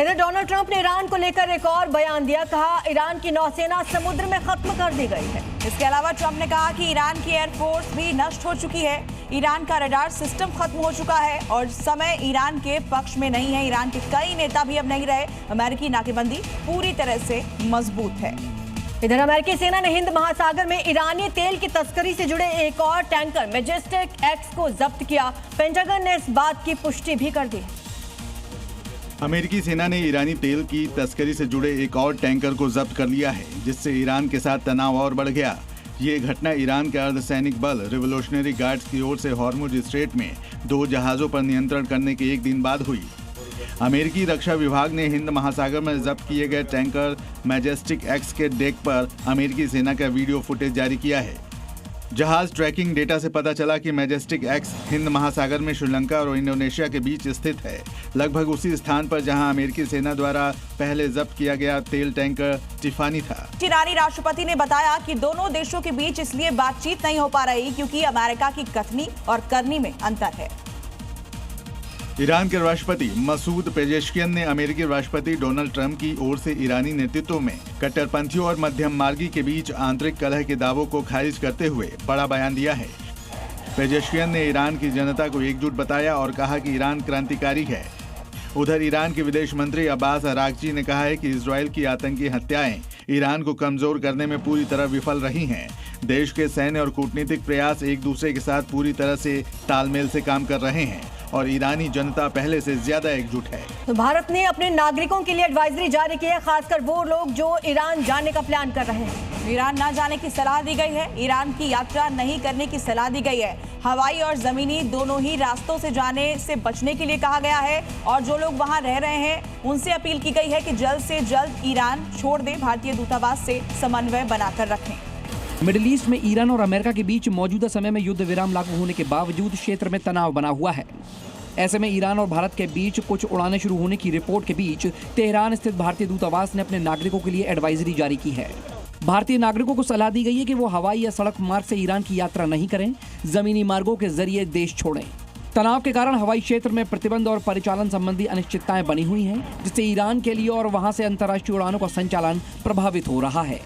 इधर Donald Trump ने Iran को लेकर एक और बयान दिया। कहा ईरान की नौसेना समुद्र में खत्म कर दी गई है। इसके अलावा ट्रंप ने कहा कि ईरान की एयरफोर्स भी नष्ट हो चुकी है, ईरान का रडार सिस्टम खत्म हो चुका है और समय ईरान के पक्ष में नहीं है। ईरान के कई नेता भी अब नहीं रहे। अमेरिकी नाकेबंदी पूरी तरह से मजबूत है। इधर अमेरिकी सेना ने हिंद महासागर में ईरानी तेल की तस्करी से जुड़े एक और टैंकर मैजेस्टिक एक्स को जब्त किया। पेंटागन ने इस बात की पुष्टि भी कर दी। अमेरिकी सेना ने ईरानी तेल की तस्करी से जुड़े एक और टैंकर को जब्त कर लिया है, जिससे ईरान के साथ तनाव और बढ़ गया। ये घटना ईरान के अर्धसैनिक बल रिवोल्यूशनरी गार्ड्स की ओर से हॉर्मुज स्ट्रेट में 2 जहाजों पर नियंत्रण करने के एक दिन बाद हुई। अमेरिकी रक्षा विभाग ने हिंद महासागर में जब्त किए गए टैंकर मैजेस्टिक एक्स के डेक पर अमेरिकी सेना का वीडियो फुटेज जारी किया है। जहाज ट्रैकिंग डेटा से पता चला कि मैजेस्टिक एक्स हिंद महासागर में श्रीलंका और इंडोनेशिया के बीच स्थित है, लगभग उसी स्थान पर जहां अमेरिकी सेना द्वारा पहले जब्त किया गया तेल टैंकर टिफानी था। ईरानी राष्ट्रपति ने बताया कि दोनों देशों के बीच इसलिए बातचीत नहीं हो पा रही क्योंकि अमेरिका की कथनी और करनी में अंतर है। ईरान के राष्ट्रपति मसूद पेजेश्कियन ने अमेरिकी राष्ट्रपति डोनाल्ड ट्रंप की ओर से ईरानी नेतृत्व में कट्टरपंथियों और मध्यम मार्गी के बीच आंतरिक कलह के दावों को खारिज करते हुए बड़ा बयान दिया है। पेजेश्कियन ने ईरान की जनता को एकजुट बताया और कहा कि ईरान क्रांतिकारी है। उधर ईरान के विदेश मंत्री अब्बास अरागची ने कहा है कि इजरायल की आतंकी हत्याएं ईरान को कमजोर करने में पूरी तरह विफल रही हैं। देश के सैन्य और कूटनीतिक प्रयास एक दूसरे के साथ पूरी तरह से तालमेल से काम कर रहे हैं और ईरानी जनता पहले से ज्यादा एकजुट है। तो भारत ने अपने नागरिकों के लिए एडवाइजरी जारी की है, खासकर वो लोग जो ईरान जाने का प्लान कर रहे हैं। ईरान न जाने की सलाह दी गई है। ईरान की यात्रा नहीं करने की सलाह दी गई है। हवाई और जमीनी दोनों ही रास्तों से जाने से बचने के लिए कहा गया है और जो लोग वहां रह रहे हैं उनसे अपील की गई है कि जल्द से जल्द ईरान छोड़ दें। भारतीय दूतावास से समन्वय बनाकर रखें। मिडिल ईस्ट में ईरान और अमेरिका के बीच मौजूदा समय में युद्ध विराम लागू होने के बावजूद क्षेत्र में तनाव बना हुआ है। ऐसे में ईरान और भारत के बीच कुछ उड़ानें शुरू होने की रिपोर्ट के बीच तेहरान स्थित भारतीय दूतावास ने अपने नागरिकों के लिए एडवाइजरी जारी की है। भारतीय नागरिकों को सलाह दी गई है कि वो हवाई या सड़क मार्ग से ईरान की यात्रा नहीं करें, जमीनी मार्गों के जरिए देश छोड़ें। तनाव के कारण हवाई क्षेत्र में प्रतिबंध और परिचालन संबंधी अनिश्चितताएं बनी हुई हैं, जिससे ईरान के लिए और वहां से अंतर्राष्ट्रीय उड़ानों का संचालन प्रभावित हो रहा है।